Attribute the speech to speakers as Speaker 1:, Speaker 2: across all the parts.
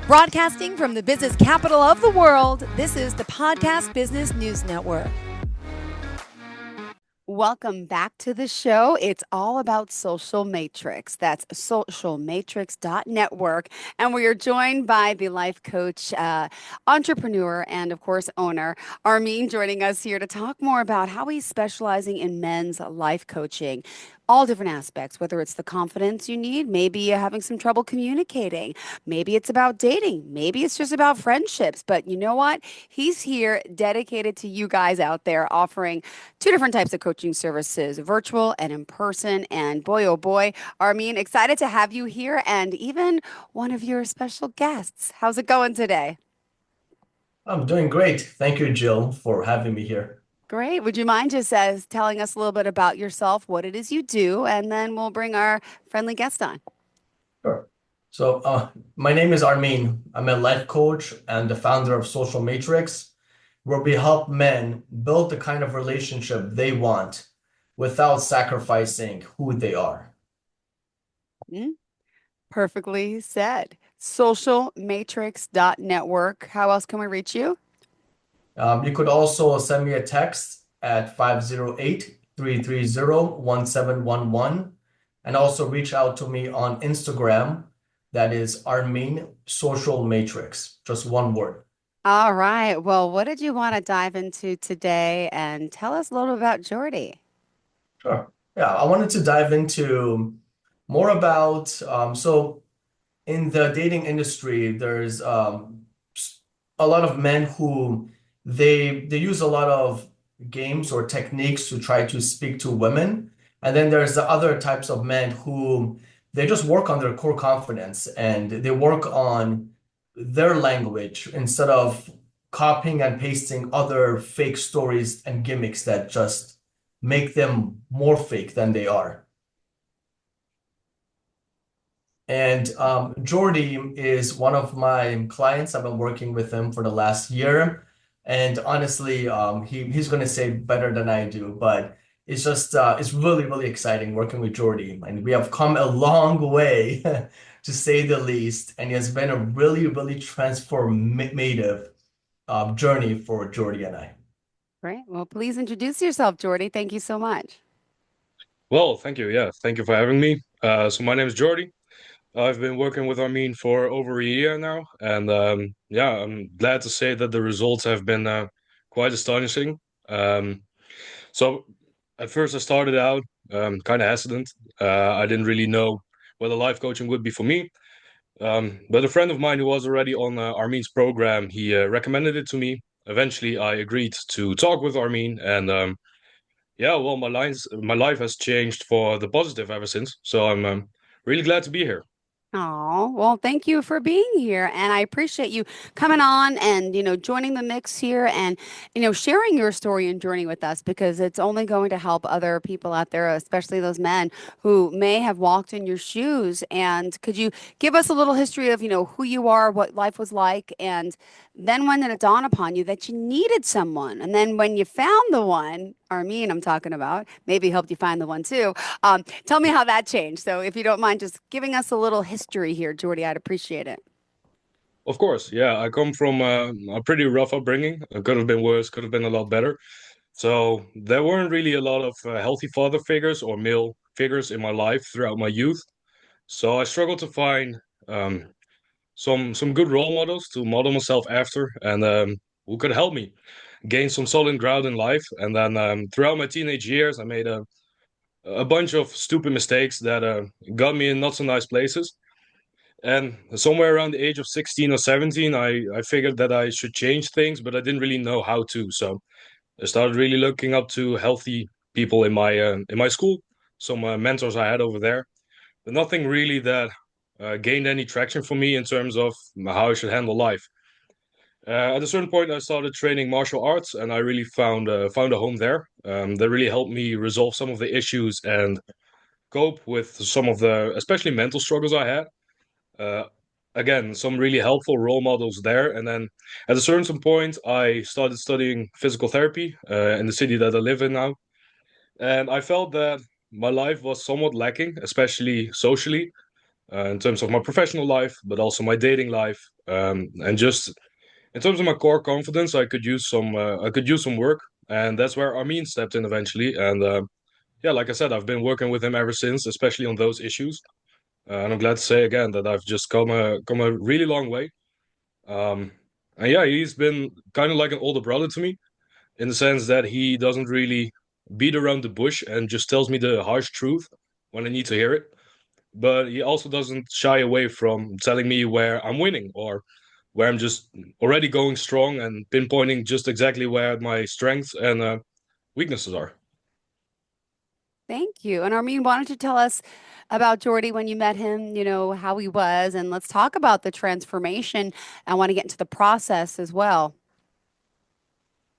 Speaker 1: Broadcasting from the business capital of the world, this is the Podcast Business News Network.
Speaker 2: Welcome back to the show. It's all about Social Matrix. That's socialmatrix.network. And we are joined by the life coach, entrepreneur, and of course, owner, Armin, joining us here to talk more about how he's specializing in men's life coaching. All different aspects, whether it's the confidence you need, maybe you're having some trouble communicating, maybe it's about dating, maybe it's just about friendships. But you know what? He's here dedicated to you guys out there, offering two different types of coaching services, virtual and in person. And boy, oh boy, Armin, excited to have you here and even one of your special guests. How's it going today?
Speaker 3: I'm doing great. Thank you, Jill, for having me here.
Speaker 2: Great. Would you mind just telling us a little bit about yourself, what it is you do, and then we'll bring our friendly guest on.
Speaker 3: Sure. My name is Armin. I'm a life coach and the founder of Social Matrix, where we help men build the kind of relationship they want without sacrificing who they are.
Speaker 2: Perfectly said. Socialmatrix.network. How else can we reach you?
Speaker 3: You could also send me a text at 508-330-1711 and also reach out to me on Instagram. That is Armin Social Matrix, just one word.
Speaker 2: All right. Well, what did you want to dive into today? And tell us a little about Jordy.
Speaker 3: Sure. Yeah, I wanted to dive into more about, so in the dating industry, there's a lot of men who they use a lot of games or techniques to try to speak to women. And then there's the other types of men who they just work on their core confidence and they work on their language instead of copying and pasting other fake stories and gimmicks that just make them more fake than they are. And Jordy is one of my clients. I've been working with him for the last year. And honestly, he's going to say better than I do, but it's just it's really, really exciting working with Jordy. And we have come a long way, to say the least. And it has been a really, really transformative journey for Jordy and I.
Speaker 2: Great. Well, please introduce yourself, Jordy. Thank you so much.
Speaker 4: Well, thank you. Yeah, thank you for having me. So my name is Jordy. I've been working with Armin for over a year now, and yeah, I'm glad to say that the results have been quite astonishing. Um, so at first I started out kind of hesitant. I didn't really know whether life coaching would be for me. But a friend of mine who was already on Armin's program, he recommended it to me. Eventually, I agreed to talk with Armin, and yeah, well, my life has changed for the positive ever since. So I'm really glad to be here.
Speaker 2: Oh, well, thank you for being here. And I appreciate you coming on and, joining the mix here and, sharing your story and journey with us because it's only going to help other people out there, especially those men who may have walked in your shoes. And could you give us a little history of, who you are, what life was like, and then when did it dawn upon you that you needed someone? And then when you found the one, Armin, I'm talking about, maybe helped you find the one too. Tell me how that changed. So if you don't mind just giving us a little history here, Jordy, I'd appreciate it.
Speaker 4: Of course, yeah, I come from a pretty rough upbringing. It could have been worse, could have been a lot better. So there weren't really a lot of healthy father figures or male figures in my life throughout my youth. So I struggled to find um, some good role models to model myself after, and who could help me gain some solid ground in life. And then throughout my teenage years, I made a bunch of stupid mistakes that got me in not so nice places. And somewhere around the age of 16 or 17, I figured that I should change things, but I didn't really know how to. So I started really looking up to healthy people in my school, some mentors I had over there, but nothing really that gained any traction for me in terms of how I should handle life. At a certain point, I started training martial arts, and I really found a home there. That really helped me resolve some of the issues and cope with some of the, especially mental struggles I had. Uh, Again, some really helpful role models there. And then at a certain point, I started studying physical therapy in the city that I live in now. And I felt that my life was somewhat lacking, especially socially. in terms of my professional life, but also my dating life, and just in terms of my core confidence, I could use some work, and that's where Armin stepped in eventually. And yeah, like I said, I've been working with him ever since, especially on those issues. And I'm glad to say again that I've just come a really long way. Um, and yeah, he's been kind of like an older brother to me in the sense that he doesn't really beat around the bush and just tells me the harsh truth when I need to hear it. But he also doesn't shy away from telling me where I'm winning or where I'm just already going strong and pinpointing just exactly where my strengths and weaknesses are.
Speaker 2: Thank you. And Armin, why don't you tell us about Jordy when you met him, how he was, and let's talk about the transformation. I want to get into the process as well.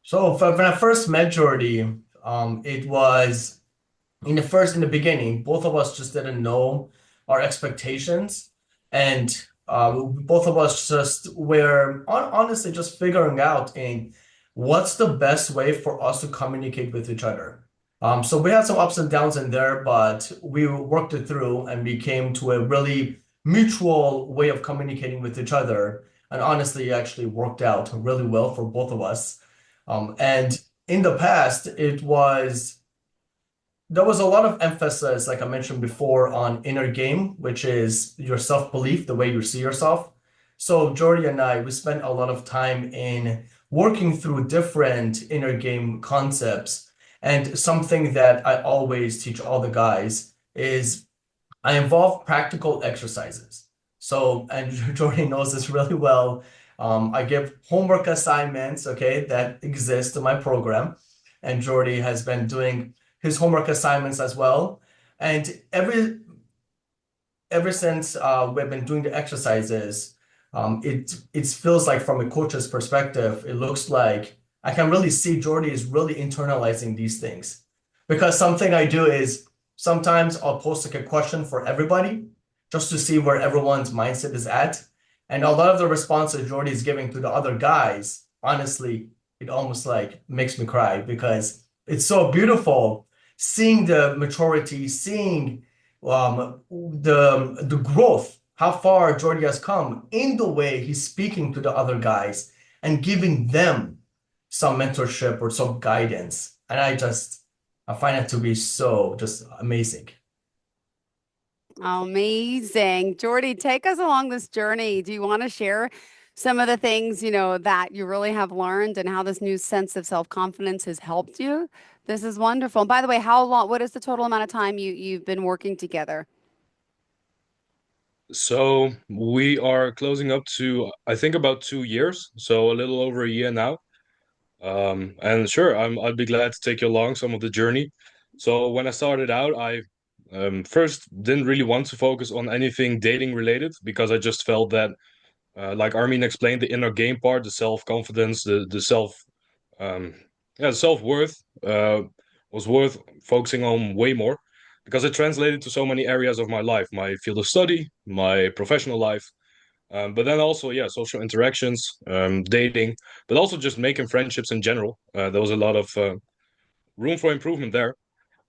Speaker 3: So when I first met Jordy, it was in the beginning, both of us just didn't know our expectations, and both of us just were honestly just figuring out in what's the best way for us to communicate with each other. So we had some ups and downs in there, but we worked it through and we came to a really mutual way of communicating with each other. And honestly, it actually worked out really well for both of us. And in the past, there was a lot of emphasis, like I mentioned before, on inner game, which is your self-belief, the way you see yourself. So Jordy and I, we spent a lot of time in working through different inner game concepts. And something that I always teach all the guys is I involve practical exercises. So, and Jordy knows this really well. I give homework assignments, okay, that exist in my program. And Jordy has been doing his homework assignments as well. And ever since we've been doing the exercises, it feels like from a coach's perspective, it looks like I can really see Jordy is really internalizing these things. Because something I do is sometimes I'll post like a question for everybody just to see where everyone's mindset is at. And a lot of the responses Jordy is giving to the other guys, honestly, it almost like makes me cry because it's so beautiful seeing the maturity, seeing the growth, how far Jordy has come in the way he's speaking to the other guys and giving them some mentorship or some guidance. And I find it to be so just amazing.
Speaker 2: Amazing. Jordy, take us along this journey. Do you want to share some of the things, that you really have learned and how this new sense of self-confidence has helped you? This is wonderful. And by the way, what is the total amount of time you've been working together?
Speaker 4: So we are closing up to, I think, about 2 years, so a little over a year now. And sure, I'd be glad to take you along some of the journey. So when I started out, I first didn't really want to focus on anything dating related because I just felt that, like Armin explained, the inner game part, the self-confidence, the um, yeah, self-worth, was worth focusing on way more because it translated to so many areas of my life, my field of study, my professional life. But then also, yeah, social interactions, dating, but also just making friendships in general. There was a lot of room for improvement there.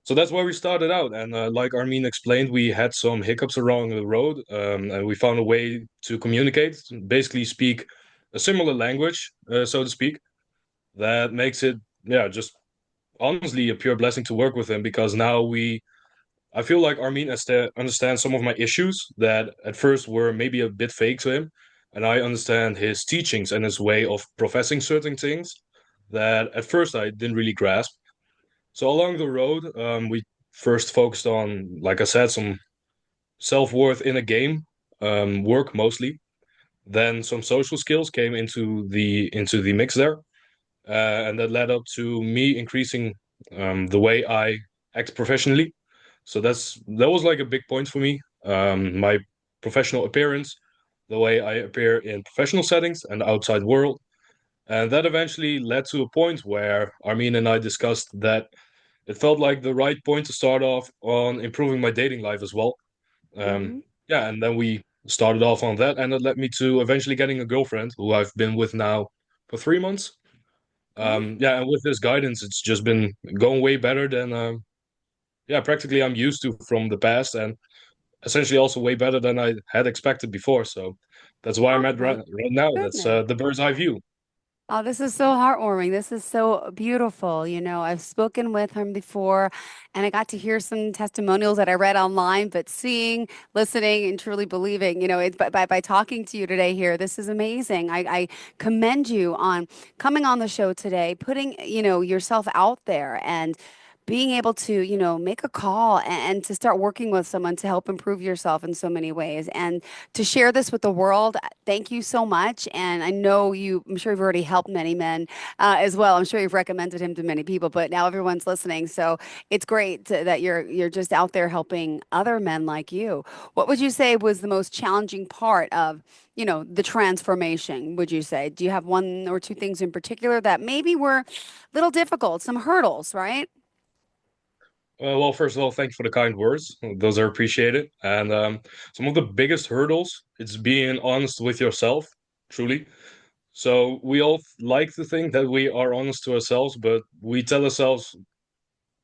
Speaker 4: So that's where we started out. And like Armin explained, we had some hiccups along the road, and we found a way to communicate, basically speak a similar language, so to speak. That makes it, yeah, just honestly a pure blessing to work with him because now I feel like Armin understands some of my issues that at first were maybe a bit fake to him, and I understand his teachings and his way of professing certain things that at first I didn't really grasp. So along the road, we first focused on, like I said, some self-worth in a game, work mostly. Then some social skills came into the mix there, and that led up to me increasing the way I act professionally. So that was like a big point for me. My professional appearance, the way I appear in professional settings and the outside world. And that eventually led to a point where Armin and I discussed that it felt like the right point to start off on improving my dating life as well. Um,
Speaker 2: Mm-hmm.
Speaker 4: yeah, and then we started off on that, and it led me to eventually getting a girlfriend who I've been with now for 3 months.
Speaker 2: Great.
Speaker 4: Yeah, and with this guidance, it's just been going way better than yeah, practically I'm used to from the past. And essentially also way better than I had expected before. So that's why I'm
Speaker 2: Oh
Speaker 4: at
Speaker 2: my
Speaker 4: right now. That's
Speaker 2: goodness.
Speaker 4: the bird's eye view.
Speaker 2: Oh, this is so heartwarming. This is so beautiful. I've spoken with him before and I got to hear some testimonials that I read online, but seeing, listening, and truly believing, it's by talking to you today here, this is amazing. I commend you on coming on the show today, putting, yourself out there and being able to, make a call and to start working with someone to help improve yourself in so many ways. And to share this with the world. Thank you so much. And I'm sure you've already helped many men as well. I'm sure you've recommended him to many people, but now everyone's listening. So it's great that you're just out there helping other men like you. What would you say was the most challenging part of, the transformation, would you say? Do you have one or two things in particular that maybe were a little difficult, some hurdles, right?
Speaker 4: Well, first of all, thank you for the kind words. Those are appreciated. And some of the biggest hurdles, it's being honest with yourself, truly. So we all like to think that we are honest to ourselves, but we tell ourselves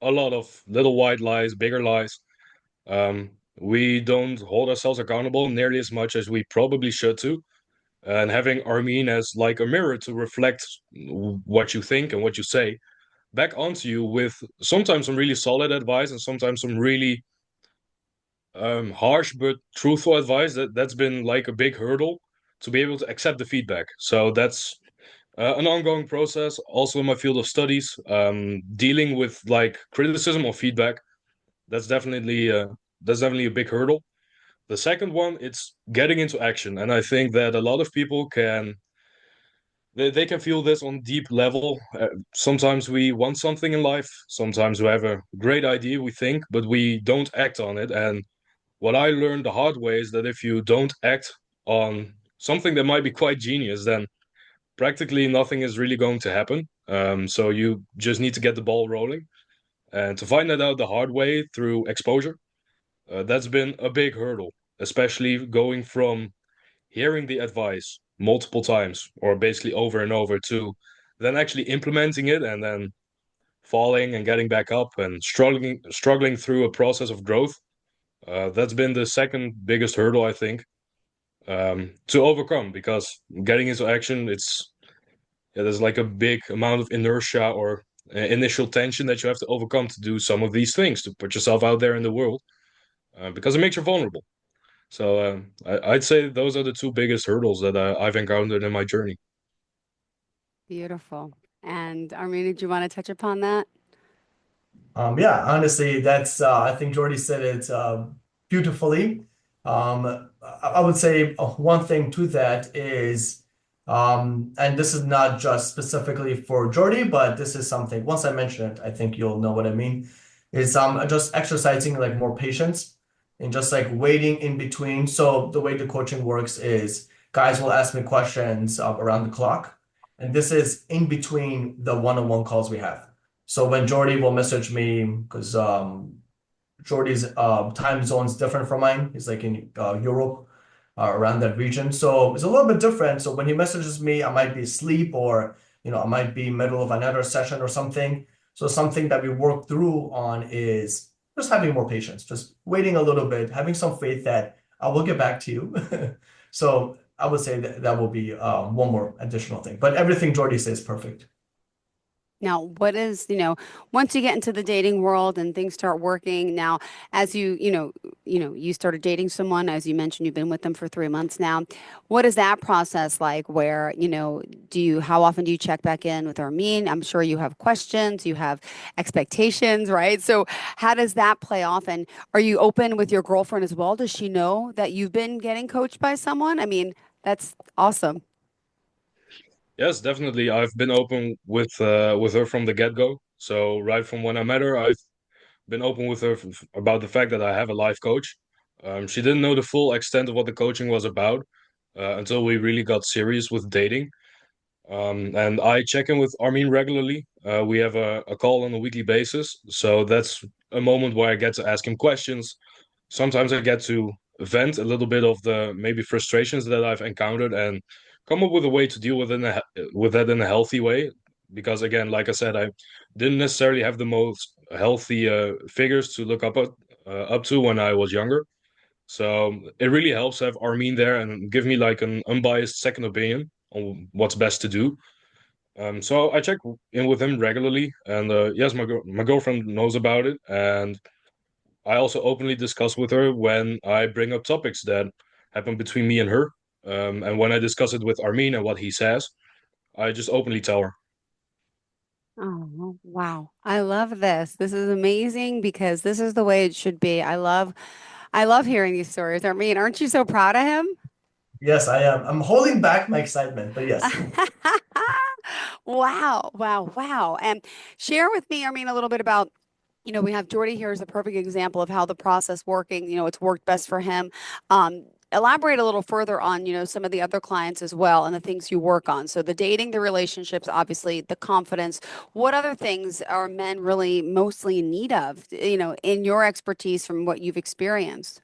Speaker 4: a lot of little white lies, bigger lies. We don't hold ourselves accountable nearly as much as we probably should to. And having Armin as like a mirror to reflect what you think and what you say back onto you with sometimes some really solid advice and sometimes some really harsh but truthful advice, that's been like a big hurdle to be able to accept the feedback. So that's an ongoing process. Also in my field of studies, dealing with like criticism or feedback, that's definitely uh, that's definitely a big hurdle. The second one, it's getting into action, and I think that a lot of people they can feel this on deep level. Sometimes we want something in life, sometimes we have a great idea we think, but we don't act on it. And what I learned the hard way is that if you don't act on something that might be quite genius, then practically nothing is really going to happen. So you just need to get the ball rolling. And to find that out the hard way through exposure, that's been a big hurdle, especially going from hearing the advice multiple times or basically over and over to then actually implementing it and then falling and getting back up and struggling through a process of growth. That's been the second biggest hurdle, I think, to overcome, because getting into action, there's like a big amount of inertia or initial tension that you have to overcome to do some of these things, to put yourself out there in the world, because it makes you vulnerable. So I'd say those are the two biggest hurdles that I've encountered in my journey.
Speaker 2: Beautiful. And Armin, did you want to touch upon that?
Speaker 3: Yeah, honestly, that's I think Jordy said it beautifully. I would say one thing to that is, and this is not just specifically for Jordy, but this is something, once I mention it, I think you'll know what I mean, is just exercising like more patience and just like waiting in between. So the way the coaching works is guys will ask me questions around the clock, and this is in between the one-on-one calls we have. So when Jordy will message me, because Jordy's time zone is different from mine. He's like in Europe, around that region. So it's a little bit different. So when he messages me, I might be asleep or, I might be middle of another session or something. So something that we work through on is just having more patience, just waiting a little bit, having some faith that I will get back to you. So I would say that will be one more additional thing. But everything Jordy says is perfect.
Speaker 2: Now, what is, once you get into the dating world and things start working now, as you started dating someone, as you mentioned, you've been with them for 3 months now. What is that process like where, how often do you check back in with Armin? I'm sure you have questions, you have expectations, right? So how does that play off? And are you open with your girlfriend as well? Does she know that you've been getting coached by someone? I mean, that's awesome.
Speaker 4: Yes, definitely. I've been open with her from the get-go. So right from when I met her, I've been open with her about the fact that I have a life coach. She didn't know the full extent of what the coaching was about until we really got serious with dating. And I check in with Armin regularly. We have a call on a weekly basis. So that's a moment where I get to ask him questions. Sometimes I get to vent a little bit of the maybe frustrations that I've encountered and come up with a way to deal with that in a healthy way. Because again, like I said, I didn't necessarily have the most healthy figures to look up to when I was younger. So it really helps to have Armin there and give me like an unbiased second opinion on what's best to do. So I check in with him regularly, and yes, my girlfriend knows about it, and I also openly discuss with her when I bring up topics that happen between me and her. And when I discuss it with Armin and what he says, I just openly tell her.
Speaker 2: Oh, wow. I love this. This is amazing because this is the way it should be. I love hearing these stories. Armin, aren't you so proud of him?
Speaker 3: Yes, I am. I'm holding back my excitement, but yes.
Speaker 2: Wow, wow, wow. And share with me, Armin, a little bit about, we have Jordy here as a perfect example of how the process working, it's worked best for him. Elaborate a little further on, some of the other clients as well and the things you work on. So the dating, the relationships, obviously the confidence. What other things are men really mostly in need of, in your expertise from what you've experienced?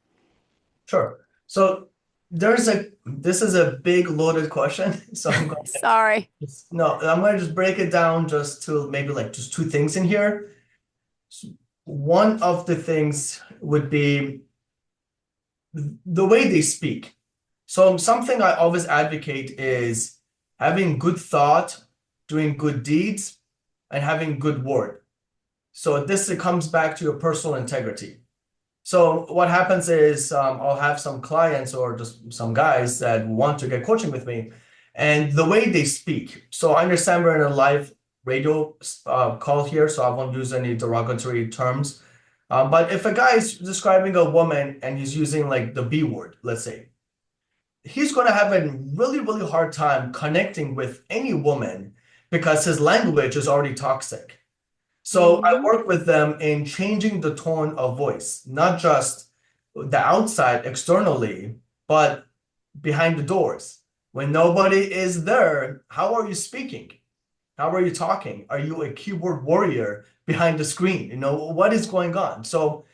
Speaker 3: Sure. So this is a big loaded question. So
Speaker 2: Sorry.
Speaker 3: I'm going to just break it down just to maybe like just two things in here. One of the things would be the way they speak. So something I always advocate is having good thought, doing good deeds, and having good word. So this it comes back to your personal integrity. So what happens is I'll have some clients or just some guys that want to get coaching with me, and the way they speak. So I understand we're in a live radio call here, so I won't use any derogatory terms. But if a guy is describing a woman and he's using like the B word, let's say, he's going to have a really, really hard time connecting with any woman because his language is already toxic. So I
Speaker 2: Hmm.
Speaker 3: work with them in changing the tone of voice, not just the outside externally, but behind the doors. When nobody is there, how are you speaking? How are you talking? Are you a keyboard warrior behind the screen? What is going on? So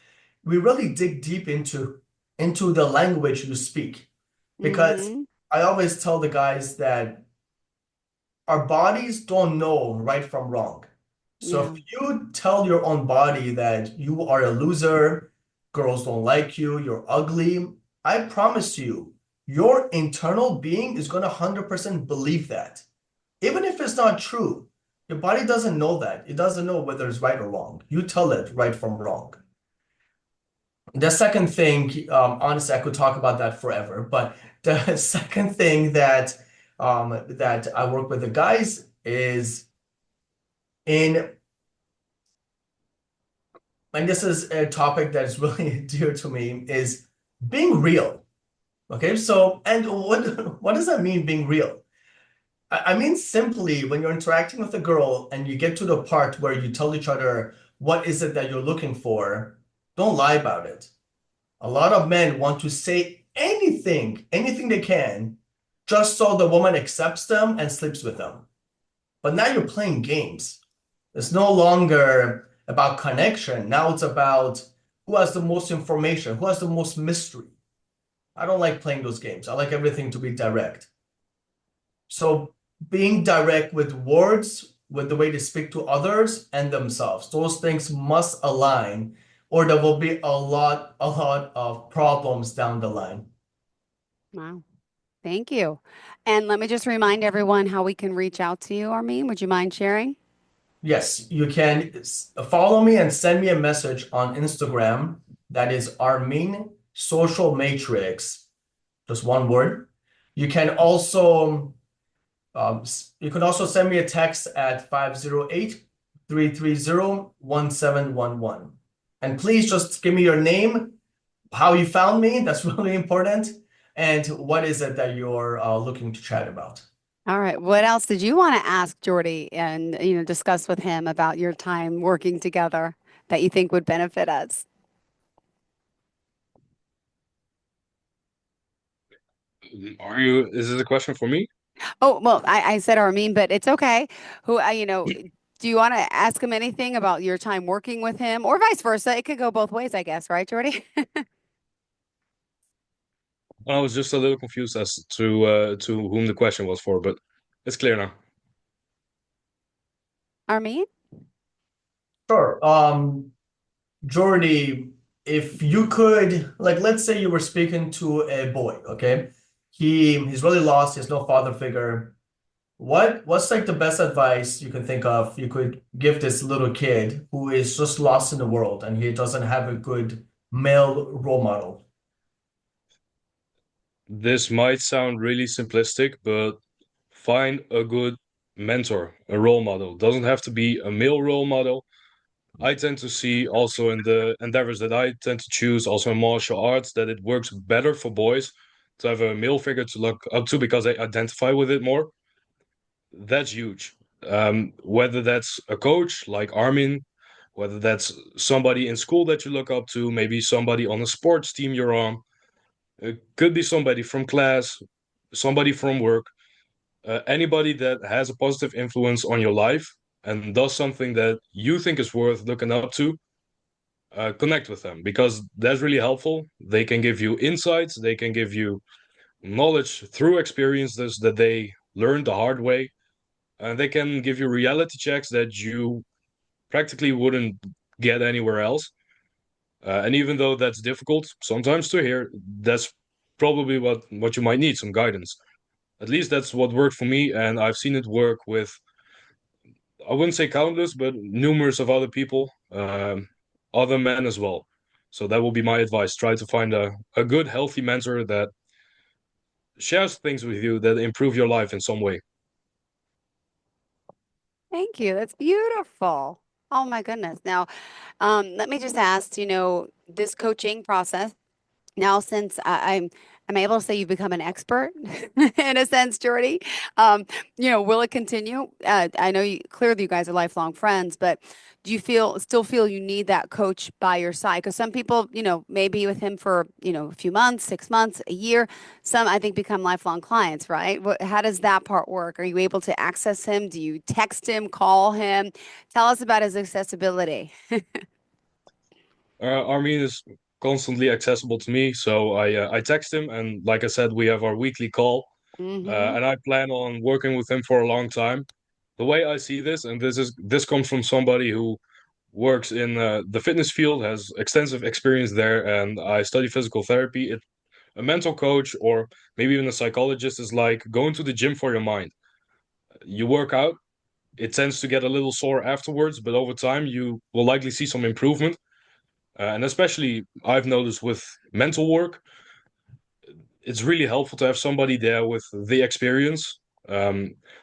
Speaker 3: we really dig deep into the language you speak because
Speaker 2: Hmm.
Speaker 3: I always tell the guys that our bodies don't know right from wrong. So if
Speaker 2: Yeah.
Speaker 3: you tell your own body that you are a loser, girls don't like you, you're ugly, I promise you, your internal being is going to 100% believe that. Even if it's not true, your body doesn't know that. It doesn't know whether it's right or wrong. You tell it right from wrong. The second thing, honestly, I could talk about that forever, but the second thing that I work with the guys is in, and this is a topic that is really dear to me, is being real. Okay, so and what does that mean, being real? I mean simply when you're interacting with a girl and you get to the part where you tell each other what is it that you're looking for, don't lie about it. A lot of men want to say anything they can, just so the woman accepts them and sleeps with them. But now you're playing games. It's no longer about connection. Now it's about who has the most information, who has the most mystery. I don't like playing those games. I like everything to be direct. So being direct with words, with the way they speak to others and themselves, those things must align, or there will be a lot of problems down the line.
Speaker 2: Wow. Thank you. And let me just remind everyone how we can reach out to you, Armin. Would you mind sharing?
Speaker 3: Yes, you can follow me and send me a message on Instagram. That is Armin Social Matrix, just one word. You can also send me a text at 508-330-1711. And please just give me your name, how you found me, that's really important, and what is it that you're looking to chat about.
Speaker 2: All right. What else did you want to ask Jordy and, discuss with him about your time working together that you think would benefit us?
Speaker 4: Is this a question for me?
Speaker 2: Oh, well, I said Armin, but it's okay. Do you want to ask him anything about your time working with him or vice versa? It could go both ways, I guess, right, Jordy?
Speaker 4: I was just a little confused as to whom the question was for, but it's clear now.
Speaker 2: Armin?
Speaker 3: Sure. Jordy, if you could, like, let's say you were speaking to a boy, okay? He's really lost, he has no father figure. What's like the best advice you can think of you could give this little kid who is just lost in the world and he doesn't have a good male role model?
Speaker 4: This might sound really simplistic, but find a good mentor, a role model. Doesn't have to be a male role model. I tend to see also in the endeavors that I tend to choose, also in martial arts, that it works better for boys to have a male figure to look up to because they identify with it more. That's huge. Whether that's a coach like Armin, whether that's somebody in school that you look up to, maybe somebody on a sports team you're on, it could be somebody from class, somebody from work, anybody that has a positive influence on your life and does something that you think is worth looking up to. Connect with them because that's really helpful. They can give you insights, they can give you knowledge through experiences that they learned the hard way, and they can give you reality checks that you practically wouldn't get anywhere else. And even though that's difficult sometimes to hear, that's probably what you might need, some guidance. At least that's what worked for me, and I've seen it work with, I wouldn't say countless, but numerous of other people, other men as well. So that will be my advice. Try to find a good, healthy mentor that shares things with you that improve your life in some way.
Speaker 2: Thank you. That's beautiful. Oh my goodness. Now, let me just ask, this coaching process. Now, since I'm able to say you've become an expert in a sense, Jordy, will it continue? I know clearly you guys are lifelong friends, but do you still feel you need that coach by your side? Because some people, may be with him for, a few months, 6 months, a year. Some, I think, become lifelong clients, right? How does that part work? Are you able to access him? Do you text him, call him? Tell us about his accessibility.
Speaker 4: Armin is constantly accessible to me, so I text him, and like I said, we have our weekly call,
Speaker 2: Mm-hmm.
Speaker 4: and I plan on working with him for a long time. The way I see this, and this comes from somebody who works in the fitness field, has extensive experience there, and I study physical therapy. A mental coach or maybe even a psychologist is like going to the gym for your mind. You work out, it tends to get a little sore afterwards, but over time you will likely see some improvement. And especially I've noticed with mental work, it's really helpful to have somebody there with the experience.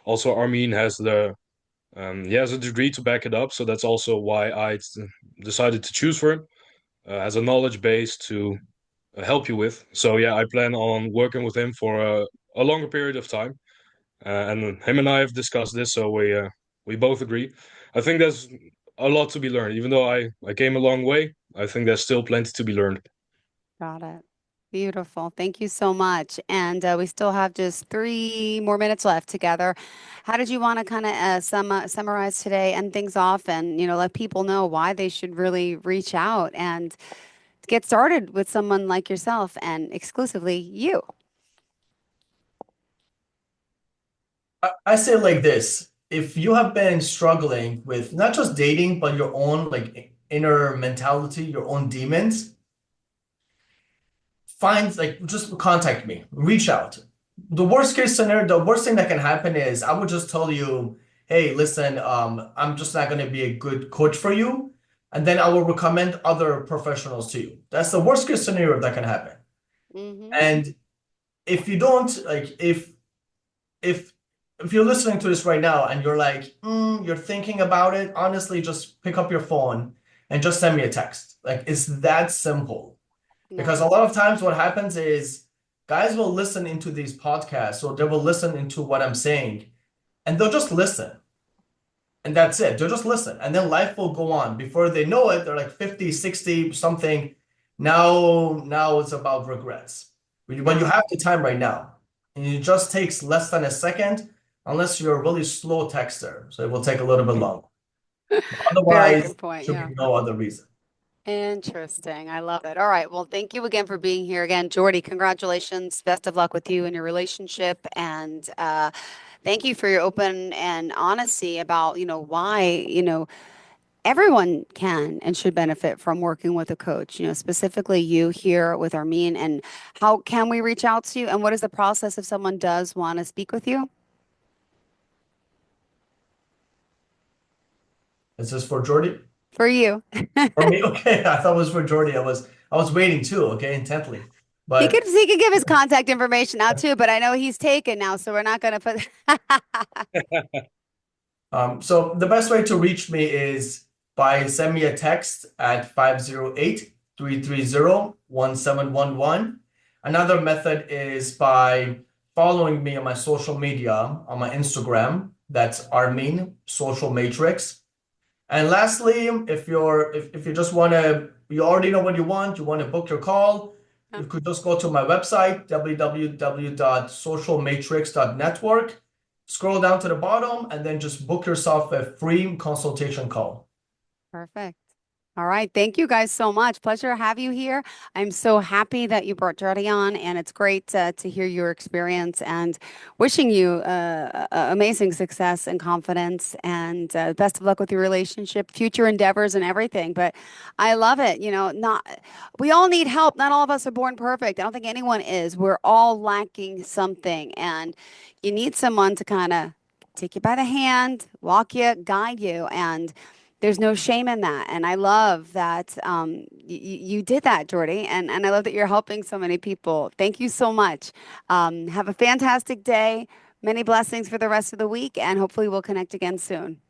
Speaker 4: Also, Armin has he has a degree to back it up, so that's also why I decided to choose for him. Has a knowledge base to help you with. So yeah, I plan on working with him for a longer period of time. And him and I have discussed this, so we both agree. I think there's a lot to be learned. Even though I came a long way, I think there's still plenty to be learned.
Speaker 2: Got it. Beautiful. Thank you so much. And we still have just 3 more minutes left together. How did you want to kind of summarize today, end things off, and let people know why they should really reach out and get started with someone like yourself and exclusively you?
Speaker 3: I say it like this. If you have been struggling with not just dating, but your own like inner mentality, your own demons, find like just contact me, reach out. The worst case scenario, the worst thing that can happen is I would just tell you, hey, listen, I'm just not gonna be a good coach for you. And then I will recommend other professionals to you. That's the worst case scenario that can happen.
Speaker 2: Mm-hmm.
Speaker 3: And if you don't like if if you're listening to this right now and you're like, you're thinking about it, honestly, just pick up your phone and just send me a text. Like it's that simple. Because a
Speaker 2: Nice.
Speaker 3: lot of times what happens is guys will listen into these podcasts or they will listen into what I'm saying and they'll just listen. And that's it. They'll just listen. And then life will go on. Before they know it, they're like 50, 60, something. Now it's about regrets. When you
Speaker 2: Yeah.
Speaker 3: have the time right now, and it just takes less than a second, unless you're a really slow texter. So it will take a little bit longer.
Speaker 2: Very
Speaker 3: Otherwise,
Speaker 2: good point.
Speaker 3: should
Speaker 2: Yeah.
Speaker 3: be no other reason.
Speaker 2: Interesting. I love it. All right. Well, thank you again for being here again. Jordy, congratulations. Best of luck with you and your relationship. And thank you for your open and honesty about, why, everyone can and should benefit from working with a coach, specifically you here with Armin. And how can we reach out to you? And what is the process if someone does want to speak with you?
Speaker 3: Is this for Jordy?
Speaker 2: For you.
Speaker 3: For me? Okay, I thought it was for Jordy. I was waiting too, okay, intently.
Speaker 2: He
Speaker 3: But
Speaker 2: could give his contact information out too, but I know he's taken now, so we're not going to put.
Speaker 3: so the best way to reach me is by send me a text at 508-330-1711. Another method is by following me on my social media, on my Instagram. That's Armin Social Matrix. And lastly, if you just want to, you already know what you want to book your call, you could just go to my website, www.socialmatrix.network, scroll down to the bottom, and then just book yourself a free consultation call.
Speaker 2: Perfect. All right. Thank you guys so much. Pleasure to have you here. I'm so happy that you brought Jordy on, and it's great to hear your experience, and wishing you amazing success and confidence, and best of luck with your relationship, future endeavors, and everything. But I love it. We all need help. Not all of us are born perfect. I don't think anyone is. We're all lacking something, and you need someone to kind of take you by the hand, walk you, guide you, and there's no shame in that. And I love that you did that, Jordy. And I love that you're helping so many people. Thank you so much. Have a fantastic day. Many blessings for the rest of the week. And hopefully we'll connect again soon.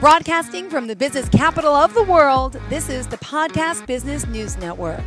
Speaker 1: Broadcasting from the business capital of the world, this is the Podcast Business News Network.